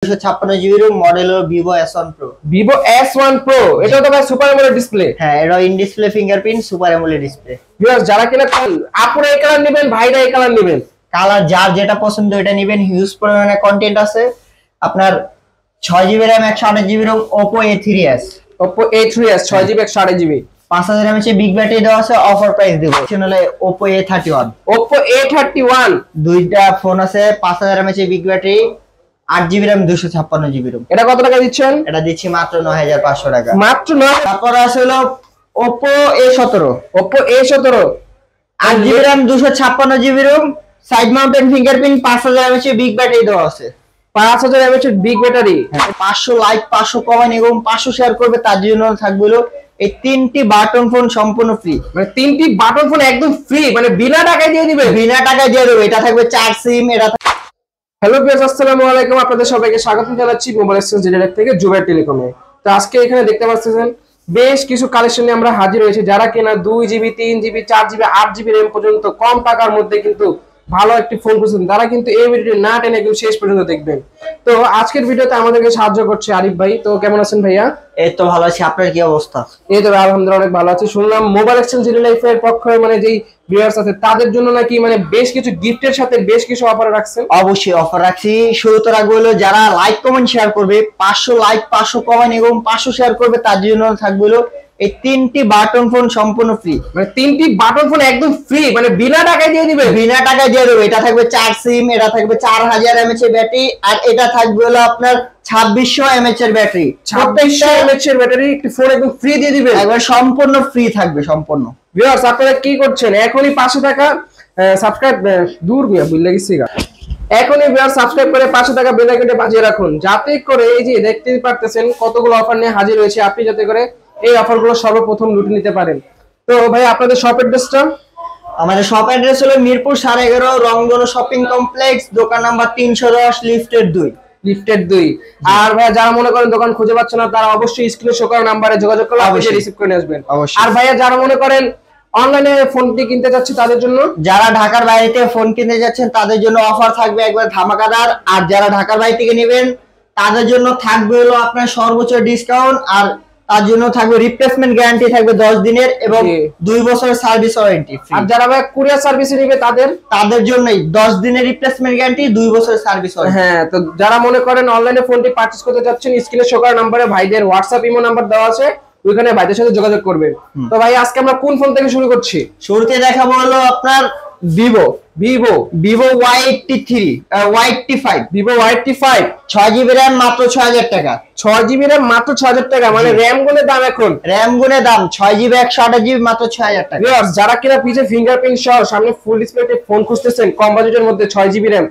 256 GB model হলো Vivo S1 Pro। Vivo S1 Pro এটা তো ভাই সুপার অ্যামোলেড ডিসপ্লে। হ্যাঁ, এটা in display fingerprint super AMOLED display. Viewers যারা কিনা আপুরা এই কালার নেবেন, ভাইরা এই কালার নেবেন, কালার যার যেটা পছন্দ এটা নেবেন। হিউজ পরিমাণে কন্টেন্ট আছে। আপনার 6GB RAM 128GB ROM Oppo A3s। Oppo A3s 6GB 128GB 5000 mAh big battery দেওয়া আছে। অফার প্রাইস দেব চ্যানেলে Oppo A31। Oppo A31 দুইটা ফোন আছে 5000 mAh big battery 8GB RAM 256GB ROM। এটা কত টাকা দিচ্ছেন? এটা দিচ্ছি মাত্র 9500 টাকা। মাত্র 9। তারপর আছে হলো Oppo A17। Oppo A17 8GB RAM 256GB ROM side mounted fingerprint 5000 mAh big battery দেওয়া আছে। 5000 mAh big battery. 500 like 500 comment এবং 500 শেয়ার করবে তার জন্য থাকবে হলো এই তিনটি বাটন ফোন সম্পূর্ণ ফ্রি। মানে তিনটি বাটন ফোন একদম ফ্রি, মানে বিনা টাকায় দিয়ে দিবে। বিনা টাকায় দিয়ে দেবে। এটা থাকবে 4 সিম। এটা হ্যালো ভিউয়ার্স, আসসালামু আলাইকুম। আপনাদের সবাইকে স্বাগত জানাচ্ছি মোবাইল এক্সচেঞ্জ ডিরেক্ট থেকে জুবাইর টেলিকমে। তো আজকে এখানে দেখতে পাচ্ছেন বেশ কিছু কালেকশন নিয়ে আমরা হাজির হয়েছি। যারা কিনা 2GB 3GB 4GB 8GB RAM পর্যন্ত কম টাকার মধ্যে কিন্তু ভালো একটি ফোন খুঁজছেন, তারা কিন্তু এই ভিডিওটি না টেনে একদম শেষ পর্যন্ত দেখবেন। তো আজকের ভিডিওতে আমাদেরকে সাহায্য করছে আরিফ ভাই। তো কেমন আছেন ভাইয়া? এই তো ভালো আছি। আপনার কি অবস্থা? এই তো আলহামদুলিল্লাহ অনেক ভালো আছি। শুনলাম মোবাইল এক্সচেঞ্জ লাইফের পক্ষে মানে যেই ভিউয়ার্স আছে তাদের জন্য নাকি মানে বেশ কিছু গিফটের সাথে বেশ কিছু অফার রাখছেন। অবশ্যই অফার রাখছি। শুরুতে রাখবো হলো যারা লাইক কমেন্ট শেয়ার করবে 500 লাইক 500 কমেন্ট এবং 500 শেয়ার করবে তার জন্য থাকবে হলো এই তিনটি বাটন ফোন সম্পূর্ণ ফ্রি। মানে তিনটি বাটন ফোন একদম ফ্রি, মানে বিনা টাকায় দিয়ে দিবে। বিনা টাকায় দিয়ে দেবে। এটা থাকবে 4 সিম। এটা থাকবে 4000 mAh ব্যাটারি। আর এটা থাকবে হলো আপনার 2600 mAh এর ব্যাটারি। 2600 mAh এর ব্যাটারি একটি ফোন একদম ফ্রি দিয়ে দিবে। একবার সম্পূর্ণ ফ্রি থাকবে সম্পূর্ণ। ভিউয়ার্স আপনারা কি করছেন? এখনই 500 টাকা সাবস্ক্রাইব দূর মিয়া ভুলে গেছি গা। এখনই ভিউয়ার্স সাবস্ক্রাইব করে 500 টাকা বেল আইকনটা বাজিয়ে রাখুন, যাতে করে এই যে দেখতেই পারতেছেন কতগুলো অফার নিয়ে হাজির হয়েছে, আপনি যাতে করে এই অফারগুলো সর্বপ্রথম লুটে নিতে পারেন। তো ভাই আপনাদের শপ অ্যাড্রেসটা? আমাদের শপ অ্যাড্রেস হলো মিরপুর 11.5 রংধনু শপিং কমপ্লেক্স, দোকান নাম্বার 310 লিফটেড 2। লিফটেড 2। আর ভাই যারা মনে করেন দোকান খুঁজে পাচ্ছেন না, তারা অবশ্যই স্ক্রিনে শো করা নম্বরে যোগাযোগ করে অবশ্যই রিসিভ করে আসবেন। আর ভাইয়া যারা মনে করেন অনলাইনে ফোনটি কিনতে যাচ্ছে তাদের জন্য, যারা ঢাকার বাইরে থেকে ফোন কিনতে যাচ্ছেন তাদের জন্য অফার থাকবে একবার ধামাকাদার। আর যারা ঢাকার বাইরে থেকে নেবেন তাদের জন্য থাকবে হলো আপনার সর্বোচ্চ ডিসকাউন্ট। আর তার জন্য থাকবে রিপ্লেসমেন্ট গ্যারান্টি থাকবে 10 দিনের এবং 2 বছরের সার্ভিস ওয়ারেন্টি। আর যারা ভাই কুরিয়ার সার্ভিসে নেবে তাদের জন্যই 10 দিনের রিপ্লেসমেন্ট গ্যারান্টি 2 বছরের সার্ভিস ওয়ারেন্টি। হ্যাঁ, তো যারা মনে করেন অনলাইনে ফোনটি পারচেজ করতে যাচ্ছেন, স্ক্রিনে শো করা নম্বরে ভাইদের হোয়াটসঅ্যাপ ইমো নাম্বার দেওয়া আছে, ওইখানে ভাইদের সাথে যোগাযোগ করবেন। তো ভাই আজকে আমরা কোন ফোন থেকে শুরু করছি? শুরুতে দেখাবো হলো আপনার Vivo Y85। Vivo Y85 6GB RAM মাত্র 6000 টাকা। 6GB RAM মাত্র 6000 টাকা। মানে RAM গুণে দাম, এখন RAM গুণে দাম 6GB 128GB মাত্র 6000 টাকা। ভিউয়ার্স যারা কিনা পিছে ফিঙ্গারপ্রিন্ট সহ সামনে ফুল ডিসপ্লেতে ফোন খুঁজতেছেন কম বাজেটের মধ্যে 6GB RAM,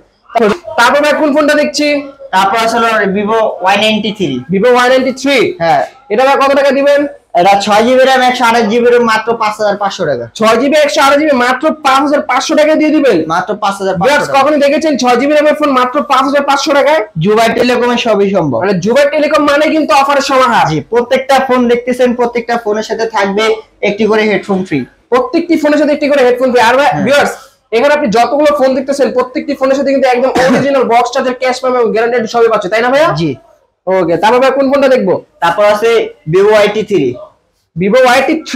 তারপর ভাই কোন ফোনটা দেখছি? তারপর আসলে Vivo Y93। হ্যাঁ, এটা ভাই কত টাকা দিবেন? এটা 6GB RAM 128GB ROM মাত্র 5500 টাকা। 6GB 128GB মাত্র 5500 টাকা দিয়ে দিবেন। মাত্র 5500 ভিউয়ার্স কখনো দেখেছেন 6GB RAM এর ফোন মাত্র 5500 টাকায়? জুবাইর টেলিকমের সবই সম্ভব। মানে জুবাইর টেলিকম মানে কিন্তু অফারের সমাহার। জি, প্রত্যেকটা ফোন দেখতেছেন প্রত্যেকটা ফোনের সাথে থাকবে একটি করে হেডফোন ফ্রি। প্রত্যেকটি ফোনের সাথে একটি করে হেডফোন ফ্রি। আর ভিউয়ার্স এখানে আপনি যতগুলো ফোন দেখতেছেন প্রত্যেকটি ফোনের সাথে কিন্তু একদম original box charger, cash memo এবং গ্যারান্টেড সবই পাচ্ছে, তাই না ভাইয়া? জি। ওকে, তারপর ভাই কোন ফোনটা দেখবো? তারপর আছে Vivo Y83। Vivo Y83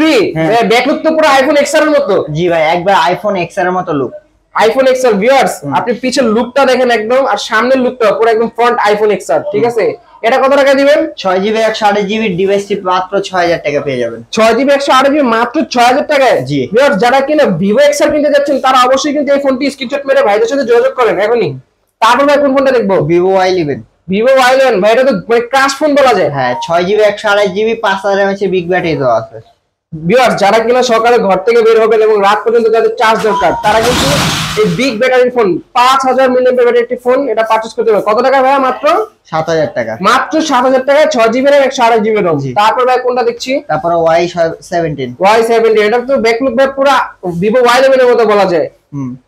ব্যাকলুক তো পুরো আইফোন XR এর মতো। জি ভাই, একবার আইফোন XR এর মতো লুক। আইফোন XR ভিউয়ার্স আপনি পিছের লুকটা দেখেন একদম, আর সামনের লুকটা পুরো একদম ফ্রন্ট আইফোন XR, ঠিক আছে? এটা কত টাকা দিবেন? 6GB 128GB ডিভাইসটি মাত্র 6000 টাকা পেয়ে যাবেন। 6GB 128GB মাত্র 6000 টাকায়। জি ভিউয়ার্স যারা কিনা Vivo XR কিনতে যাচ্ছেন তারা অবশ্যই কিন্তু এই ফোনটি স্ক্রিনশট মেরে ভাইদের সাথে যোগাযোগ করেন এখনই। তারপর ভাই কোন ফোনটা দেখবো? Vivo Y11। Vivo Y11 ভাই এটা তো ক্রাশ ফোন বলা যায়। হ্যাঁ, 6GB 128GB 5000 mAh big battery দেওয়া আছে। ভিউয়ার্স যারা কিনা সকালে ঘর থেকে বের হবেন এবং রাত পর্যন্ত যাদের চার্জ দরকার তারা কিন্তু এই বিগ ব্যাটারির ফোন 5000 mAh ব্যাটারির একটি ফোন এটা পারচেজ করতে পারবে। কত টাকা ভাইয়া? মাত্র 7000 টাকা। মাত্র 7000 টাকায় 6GB RAM 128GB ROM। তারপর ভাই কোনটা দেখছি? তারপর Y17। এটা তো ব্যাকলুক ভাই পুরো Vivo Y11 এর মতো বলা যায়।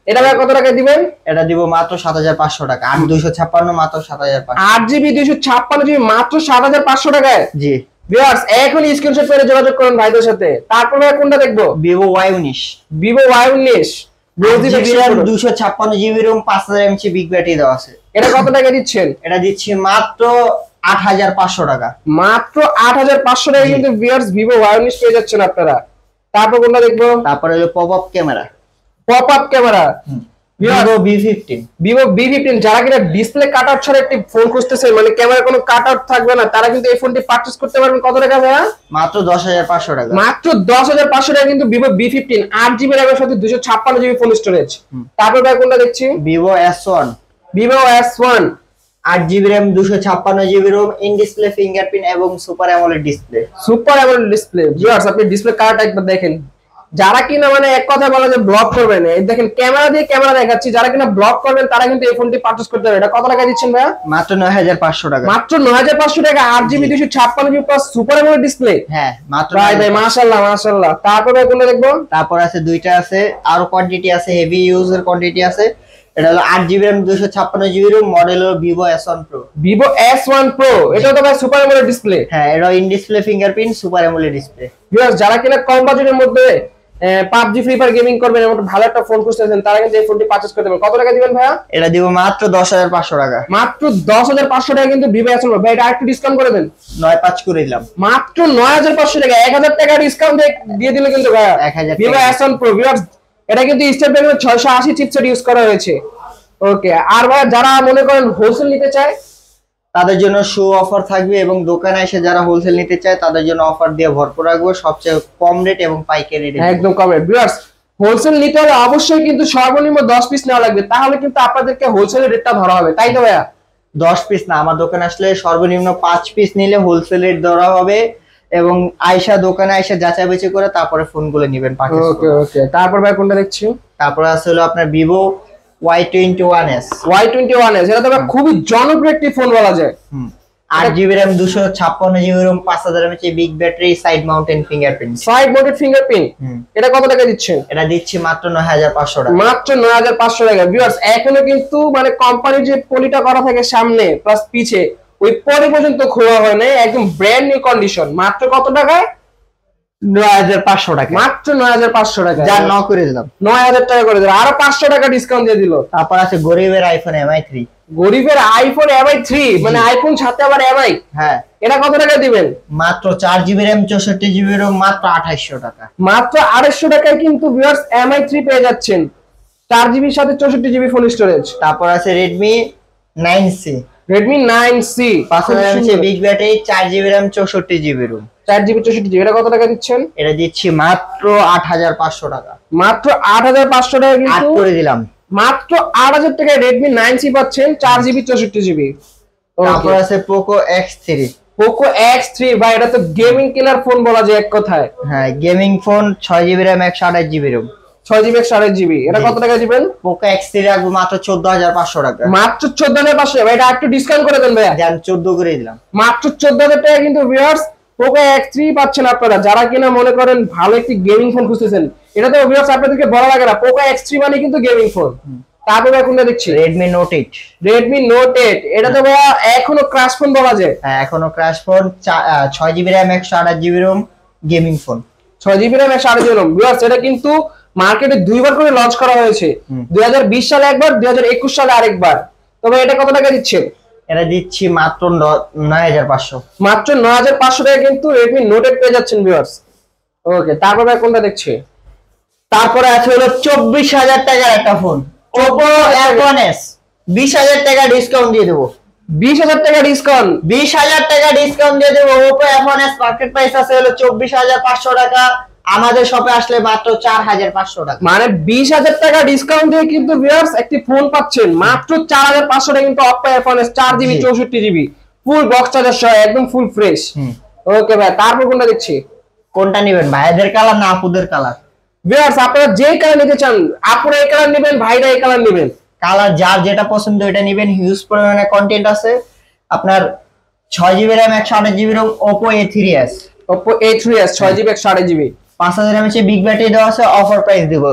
এটা ভাই কত টাকা দিবেন? এটা দিব মাত্র 7500 টাকা। 8256 মাত্র 7500। 8GB 256GB মাত্র 7500 টাকায়। জি ভিউয়ার্স এখনই স্ক্রিনশট করে যোগাযোগ করুন ভাইদের সাথে। তারপর ভাই কোনটা দেখবো? Vivo Y19। Vivo Y19 256GB ROM 5000 mAh big battery দেওয়া আছে। এটা কত টাকা দিচ্ছেন? এটা দিচ্ছি মাত্র 8500 টাকা। মাত্র 8500 টাকা কিন্তু ভিউয়ার্স ভিভো ওয়াই19 পেয়ে যাচ্ছেন আপনারা। তারপর কোনটা দেখবো? তারপরে হলো pop up camera. Pop up camera Vivo V15। Vivo V15 যারা কিনা ডিসপ্লে কাট আউট ছাড়া একটি ফোন খুঁজতেছেন, মানে ক্যামেরা কোনো কাট আউট থাকবে না, তারা কিন্তু এই ফোনটি পারচেজ করতে পারবেন। কত টাকা ভাইয়া? মাত্র 10500 টাকা। মাত্র 10500 টাকা কিন্তু ভিভো V15 8GB র্যামের সাথে 256GB ফোন স্টোরেজ। তারপর ভাই কোনটা দেখছি? Vivo S1। Vivo S1 8GB RAM 256GB ROM, in display fingerprint এবং super AMOLED display. Super AMOLED display. Viewers আপনি ডিসপ্লে কার্ড একবার দেখেন। যারা কিনা মানে এক কথা বলা যে ব্লক করবেন, এই দেখেন ক্যামেরা দিয়ে ক্যামেরা দেখাচ্ছি, যারা কিনা ব্লক করবেন তারা কিন্তু এই ফোনটি পারচেজ করতে পারবে। এটা কত টাকা দিচ্ছেন ভাইয়া? মাত্র 9500 টাকা। মাত্র 9500 টাকা 8GB 256GB plus super AMOLED display. হ্যাঁ মাত্র। ভাই মাশাআল্লাহ মাশাআল্লাহ। তারপর ভাই কোনটা দেখবো? তারপর আছে দুইটা আছে, আরো কোয়ান্টিটি আছে, হেভি ইউজার কোয়ান্টিটি আছে। এটা হলো 8GB RAM 256GB ROM, model হলো Vivo S1 Pro। Vivo S1 Pro এটা তো ভাই সুপার অ্যামোলেড ডিসপ্লে। হ্যাঁ এটা in display fingerprint super AMOLED display. Viewers যারা কিনা কম বাজেটের মধ্যে PUBG ফ্রি ফায়ার গেমিং করবেন এমন ভালো একটা ফোন খুঁজতেছেন, তারা কিন্তু এই ফোনটি পারচেজ করতে পারবেন। কত টাকা দিবেন ভাইয়া? এটা দিব মাত্র 10500 টাকা। মাত্র 10500 টাকা কিন্তু ভিভো S1 Pro। ভাই এটা আরেকটু ডিসকাউন্ট করে দেন। 95 করে দিলাম। মাত্র 9500 টাকা 1000 টাকা ডিসকাউন্ট দিয়ে দিলে কিন্তু ভাইয়া 1000 ভিভো S1 Pro। ভিউয়ার্স এটা কিন্তু স্ন্যাপড্রাগন 680 চিপসেট ইউজ করা হয়েছে। ওকে, আর ভাই যারা মনে করেন হোলসেল নিতে চায় তাদের জন্য শো অফার থাকবে, এবং দোকানে এসে যারা হোলসেল নিতে চায় তাদের জন্য অফার দিয়ে ভরপুর রাখবো, সবচেয়ে কম রেট এবং পাইকারি রেট। একদম কম রেট। ভিউয়ার্স হোলসেল নিতে হলে অবশ্যই কিন্তু সর্বনিম্ন 10 পিস নেওয়া লাগবে, তাহলে কিন্তু আপনাদেরকে হোলসেলের রেটটা ধরা হবে, তাই তো ভাইয়া? 10 পিস না, আমার দোকানে আসলে সর্বনিম্ন 5 পিস নিলে হোলসেল রেট ধরা হবে, এবং দোকানে আয়শা যাচাই বাছাই করে তারপরে ফোনগুলো নেবেন। ওকে ওকে। তারপর ভাই কোনটা দেখছি? তারপর আছে হলো আপনার ভিভো Y21s। Y21s এটা তো খুবই জনপ্রিয় একটি ফোন বলা যায়। 8GB RAM 256GB ROM, 5000 mAh big battery, side mountain fingerprint. Side mounted fingerprint. এটা কত টাকা দিচ্ছেন? এটা দিচ্ছি মাত্র 9500 টাকা। মাত্র 9500 টাকা। ভিউয়ার্স এখনো কিন্তু মানে কোম্পানির যে পলিটা করা থাকে সামনে প্লাস পিছে, ওই পলি পর্যন্ত খোলা হয় না, একদম ব্র্যান্ড নিউ কন্ডিশন। মাত্র কত টাকায়? 9500 টাকা। মাত্র 9500 টাকা। যা ন করে দিলাম, 9000 টাকা করে দিল, আরো 500 টাকা ডিসকাউন্ট দিয়ে দিল। তারপর আছে গরিবের আইফোন MI3। গরিবের আইফোন MI3 মানে আইফোন সাথে আবার MI। হ্যাঁ এটা কত টাকা দিবেন? মাত্র 4GB RAM 64GB ROM, মাত্র 2800 টাকা। মাত্র 2800 টাকায় কিন্তু ভিউয়ার্স MI3 পেয়ে যাচ্ছেন, 4GB সাথে 64GB ফোন স্টোরেজ। তারপর আছে Redmi 9C। Redmi 9C 5000 mAh big battery, 4GB RAM 64GB ROM, 4GB 64GB। এটা কত টাকা দিচ্ছেন? এটা দিচ্ছি মাত্র 8500 টাকা। মাত্র 8500 টাকা কিন্তু 8 করে দিলাম। মাত্র 8000 টাকায় Redmi 9C পাচ্ছেন, 4GB 64GB। তারপর আছে Poco X3। Poco X3 ভাই এটা তো গেমিং কিলার ফোন বলা যায় এক কথায়। হ্যাঁ gaming phone, 6GB RAM 128GB ROM, 6GB 128GB। এটা কত টাকা দিবেন? Poco X3 রাখবো মাত্র 14500 টাকা। মাত্র 14500। ভাই এটা একটু ডিসকাউন্ট করে দেন ভাইয়া। জান 14 করে দিলাম। মাত্র 14000 টাকা কিন্তু ভিউয়ার্স Poco X3 পাচ্ছেন আপনারা, যারা কিনা মনে করেন ভালো একটি গেমিং ফোন খুঁজতেছেন। এটা তো ভিউয়ার্স আপনাদেরকে বলা লাগে না, Poco X3 মানে কিন্তু গেমিং ফোন। তারপরে কোনটা দেখছি? Redmi Note 8। Redmi Note 8 এটা তো ভাইয়া এখনো ক্র্যাশ ফোন বলা যায়। হ্যাঁ এখনো crash phone, 6GB RAM 128GB ROM, gaming phone, 6GB RAM 128GB ROM। Viewers এটা কিন্তু মার্কেটে দুইবার করে লঞ্চ করা হয়েছে, 2020 সালে একবার, 2021 সালে আরেকবার। তবে এটা কত টাকা দিচ্ছেন? এটা দিচ্ছি মাত্র 9500। মাত্র 9500 টাকা কিন্তু Redmi Note 8 পেয়ে যাচ্ছেন ভিউয়ার্স। ওকে, তারপরে কোনটা দেখছি? তারপরে আছে হলো 24000 টাকার একটা ফোন, Oppo F1s। 20000 টাকা ডিসকাউন্ট দিয়ে দেবো। 20000 টাকা ডিসকাউন্ট? 20000 টাকা ডিসকাউন্ট দিয়ে দেবো। Oppo F1s মার্কেট প্রাইস আছে হলো 24500 টাকা, আমাদের শপে আসলে মাত্র 4500 টাকা। মানে 20000 টাকা ডিসকাউন্ট দিয়ে কিন্তু ভিউয়ার্স একটি ফোন পাচ্ছেন মাত্র 4500 টাকা কিন্তু Oppo F1s 4GB 64GB full box charger সহ একদম ফুল ফ্রেশ। ওকে ভাই, তারপর কোনটা দেখছি? কোনটা নেবেন, ভাইদের কালার না আপুদের কালার? ভিউয়ার্স আপনারা যে কালার নিতে চান, আপুরা এই কালার নেবেন, ভাইরা এই কালার নেবেন, কালার যার যেটা পছন্দ ওইটা নেবেন। হিউজ পরিমাণে কন্টেন্ট আছে আপনার। 6GB RAM 128GB ROM, Oppo A3s। Oppo A3s 6GB 128GB, 5000 mAh big battery দেওয়া আছে, অফার প্রাইস দিব।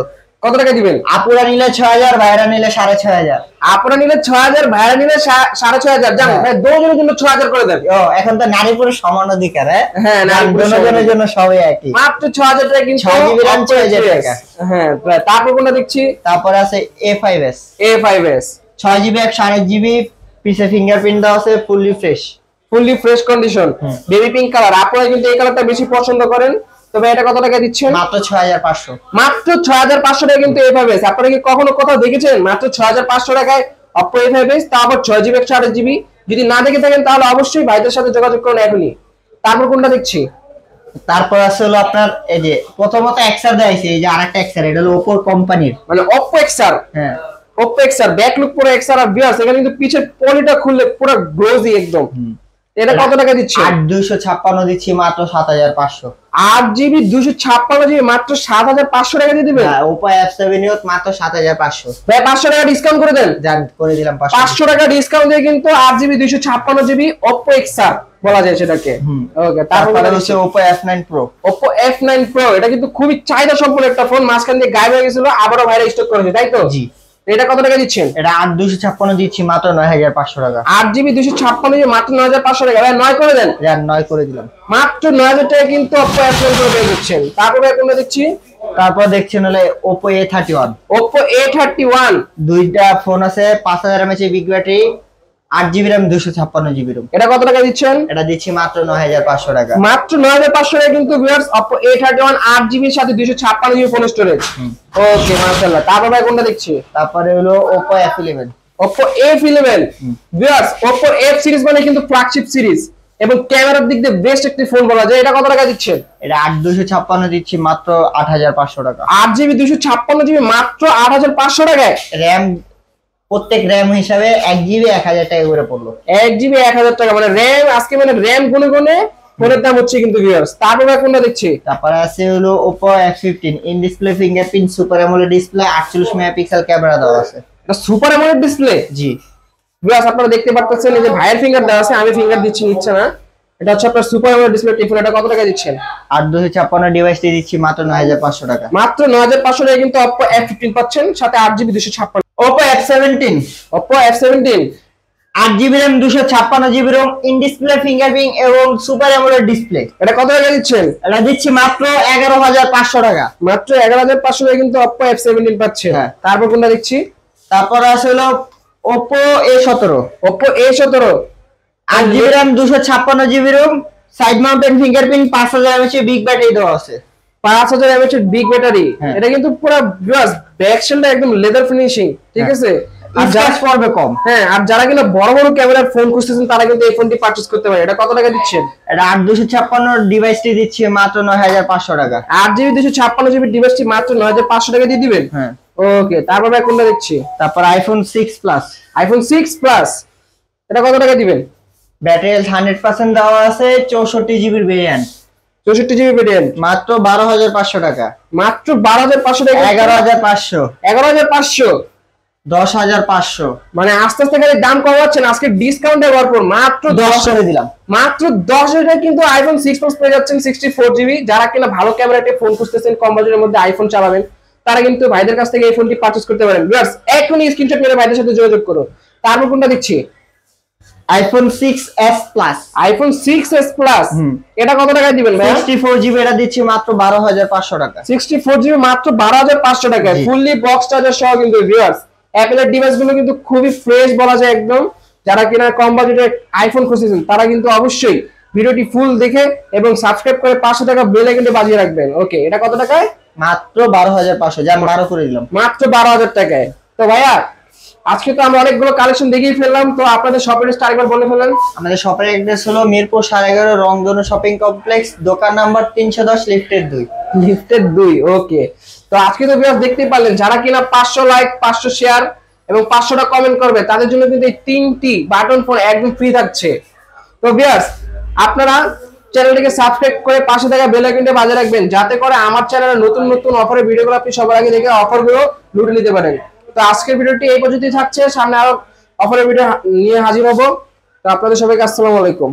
কত টাকা দিবেন? আপুরা নিলে 6000, ভাইরা নিলে 6500। আপুরা নিলে 6000, ভাইরা নিলে 6500। জান ভাই দুজনের জন্য 6000 করে দেন। ও এখন তো নারী পুরুষ সমান অধিকার। হ্যাঁ নারী দুজনের জন্য সবই একই। মাত্র 6000 টাকা কিন্তু 6GB RAM 6000 টাকা। হ্যাঁ, তারপর কোনটা দেখছি? তারপর আছে A5s। A5s 6GB 128GB, পিছে ফিঙ্গারপ্রিন্ট দেওয়া আছে, fully fresh condition, baby pink colour. আপনারা কিন্তু এই কালারটা বেশি পছন্দ করেন। তবে এটা কত টাকা দিচ্ছেন? মাত্র 6500। মাত্র 6500 টাকা কিন্তু A5s। আপনারা কি কখনো কোথাও দেখেছেন মাত্র 6500 টাকায় Oppo A5s, তারপর 6GB 128GB? যদি না দেখে থাকেন তাহলে অবশ্যই ভাইদের সাথে যোগাযোগ করুন এখনই। তারপর কোনটা দেখছি? তারপর আছে হলো আপনার এই যে প্রথমত XR দেখাইছে, এই যে আরেকটা XR, এটা হলো Oppo কোম্পানির, মানে Oppo XR। হ্যাঁ, Oppo XR ব্যাক লুক পুরো XR। আর ভিউয়ার্স এখানে কিন্তু পিছের পলিটা খুললে পুরো গ্লোজি একদম। এটা কত টাকা দিচ্ছি? 8256 দিচ্ছি মাত্র 7500। 8GB 256GB মাত্র 7500 টাকা দিয়ে দিবেন। হ্যাঁ, Oppo F7 Youth মাত্র 7500। ভাই 500 টাকা ডিসকাউন্ট করে দেন। জান করে দিলাম 500 টাকা ডিসকাউন্ট দিয়ে কিন্তু 8GB 256GB Oppo XR বলা যায় সেটাকে। ওকে, তারপরে হচ্ছে Oppo F9 Pro। Oppo F9 Pro এটা কিন্তু খুবই চাহিদা সম্পন্ন একটা ফোন, মাঝখান দিয়ে গায়েব হয়ে গেছিল, আবারও ভাইরা স্টক করেছে, তাই তো? জি। এটা কত টাকা দিচ্ছেন? এটা 8256 দিচ্ছি মাত্র 9500 টাকা। 8GB 256 মাত্র 9500 টাকা। ভাই 9 করে দেন। জান 9 করে দিলাম। মাত্র 9000 টাকা কিন্তু Oppo F9 Pro পেয়ে যাচ্ছেন। তারপরে কোনটা দেখছি? তারপর দেখছেন হলো Oppo A31। Oppo A31 দুইটা ফোন আছে, 5000 mAh big battery, 8GB RAM 256GB ROM। এটা কত টাকা দিচ্ছেন? এটা দিচ্ছি মাত্র 9500 টাকা। মাত্র 9500 টাকা কিন্তু ভিউয়ার্স Oppo A31 8GB এর সাথে 256GB ফোন স্টোরেজ। ওকে, মাশাআল্লাহ। তারপর ভাই কোনটা দেখছি? তারপরে হলো Oppo F11। Oppo F11 viewers Oppo F series মানে কিন্তু ফ্ল্যাগশিপ সিরিজ এবং ক্যামেরার দিক দিয়ে বেস্ট একটি ফোন বলা যায়। এটা কত টাকা দিচ্ছেন? এটা 8256 দিচ্ছি মাত্র 8500 টাকা। 8GB 256GB মাত্র 8500 টাকায়। RAM প্রত্যেক RAM হিসাবে 1GB 1000 টাকা করে পড়লো। 1GB 1000 টাকা, মানে RAM আজকে মানে RAM গুনে গুনে ফোনের দাম হচ্ছে কিন্তু ভিউয়ার্স। তারপর কোনটা দেখছি? তারপরে আছে হলো Oppo F15 in display fingerprint super AMOLED display, 48 megapixel camera দেওয়া আছে। এটা সুপার অ্যামোলেড ডিসপ্লে। জি ভিউয়ার্স আপনারা দেখতে পাচ্ছেন এই যে ভাইয়ের ফিঙ্গার দেওয়া আছে, আমি ফিঙ্গার দিচ্ছি, নিচ্ছে না। এটা হচ্ছে আপনার সুপার অ্যামোলেড ডিসপ্লে টিফিন। এটা কত টাকা দিচ্ছেন? 8256 ডিভাইসটি দিচ্ছি মাত্র 9500 টাকা। মাত্র 9500 টাকা কিন্তু Oppo F15 পাচ্ছেন, সাথে 8GB 256। Oppo F17 Oppo F17 8GB RAM 256GB ROM in display fingerprint এবং সুপার অ্যামোলেড ডিসপ্লে। এটা কত টাকা দিচ্ছেন? এটা দিচ্ছি মাত্র 11500 টাকা। মাত্র 11500 টাকা কিন্তু Oppo F17 পাচ্ছেন। হ্যাঁ। তারপর কোনটা দেখছি? তারপর আছে হলো Oppo A17। Oppo A17 8GB RAM 256GB ROM, side mounted fingerprint, 5000 mAh big battery দেওয়া আছে। 5000 mAh বিগ ব্যাটারি। এটা কিন্তু পুরো ভিউয়ার্স ব্যাক শেলটা একদম লেদার ফিনিশিং, ঠিক আছে? আর চার্জ পড়বে কম। হ্যাঁ, আর যারা কিনা বড় বড় ক্যামেরার ফোন খুঁজতেছেন তারা কিন্তু এই ফোনটি পারচেজ করতে পারে। এটা কত টাকা দিচ্ছেন? এটা 8256 ডিভাইসটি দিচ্ছি মাত্র 9500 টাকা। 8GB 256GB ডিভাইসটি মাত্র 9500 টাকা দিয়ে দিবেন। হ্যাঁ। ওকে, তারপর ভাই কোনটা দেখছি? তারপর iPhone 6 Plus। iPhone 6 Plus এটা কত টাকা দিবেন? ব্যাটারি হেলথ 100% দেওয়া আছে, 64GB ভেরিয়েন্ট, 64GB ভেরিয়েন্ট, মাত্র 12500 টাকা। মাত্র 12500 টাকা। 11500, 11500, 10500, মানে আস্তে আস্তে খালি দাম কমাচ্ছেন। আজকে ডিসকাউন্টে ভরপুর মাত্র 10 করে দিলাম। মাত্র 10,000 টাকা কিন্তু iPhone 6 Plus পেয়ে যাচ্ছেন 64GB। যারা কিনা ভালো ক্যামেরাতে ফোন খুঁজতেছেন, কম বাজেটের মধ্যে আইফোন চালাবেন, তারা কিন্তু ভাইদের কাছ থেকে এই ফোনটি পারচেজ করতে পারেন। ভিউয়ার্স এখনই স্ক্রিনশট মেরে ভাইদের সাথে যোগাযোগ করুন। তারপর কোনটা দিচ্ছি? iPhone 6s Plus। iPhone 6s Plus এটা কত টাকা দিবেন ভাই? 64GB এটা দিচ্ছি মাত্র 12500 টাকা। 64GB মাত্র 12500 টাকায়, ফুললি বক্স চার্জার সহ কিন্তু। ভিউয়ার্স অ্যাপলের ডিভাইসগুলো কিন্তু খুবই ফ্রেশ বলা যায় একদম। যারা কিনা কম বাজেটে আইফোন খুঁজতেছেন তারা কিন্তু অবশ্যই ভিডিওটি ফুল দেখে এবং সাবস্ক্রাইব করে 500 টাকা বেল আইকনটি বাজিয়ে রাখবেন। ওকে, এটা কত টাকায়? মাত্র 12500, জান 12 করে দিলাম। মাত্র 12000 টাকায়। তো ভাইয়া আজকে তো আমরা অনেকগুলো কালেকশন দেখিয়ে ফেললাম, তো আপনাদের শপের অ্যাড্রেসটা আরেকবার বলে ফেলেন। আমাদের শপের অ্যাড্রেস হলো মিরপুর 11.5 রংধনু শপিং কমপ্লেক্স, দোকান নাম্বার 310, লিফটের 2। লিফটের 2। ওকে, তো আজকে তো ভিউয়ার্স দেখতেই পারলেন, যারা কিনা 500 লাইক, 500 শেয়ার এবং 500টা কমেন্ট করবে তাদের জন্য কিন্তু এই 3টি বাটন ফোন একদম ফ্রি থাকছে। তো ভিউয়ার্স আপনারা চ্যানেলটিকে সাবস্ক্রাইব করে পাশে থাকা বেল আইকনটি বাজিয়ে রাখবেন, যাতে করে আমার চ্যানেলে নতুন নতুন অফারের ভিডিওগুলো আপনি সবার আগে দেখে অফারগুলো লুটে নিতে পারেন। তো আজকের ভিডিওটি এই পর্যন্তই থাকছে, সামনে আরো অফারের ভিডিও নিয়ে হাজির হব। তো আপনাদের সবাইকে আসসালামু আলাইকুম।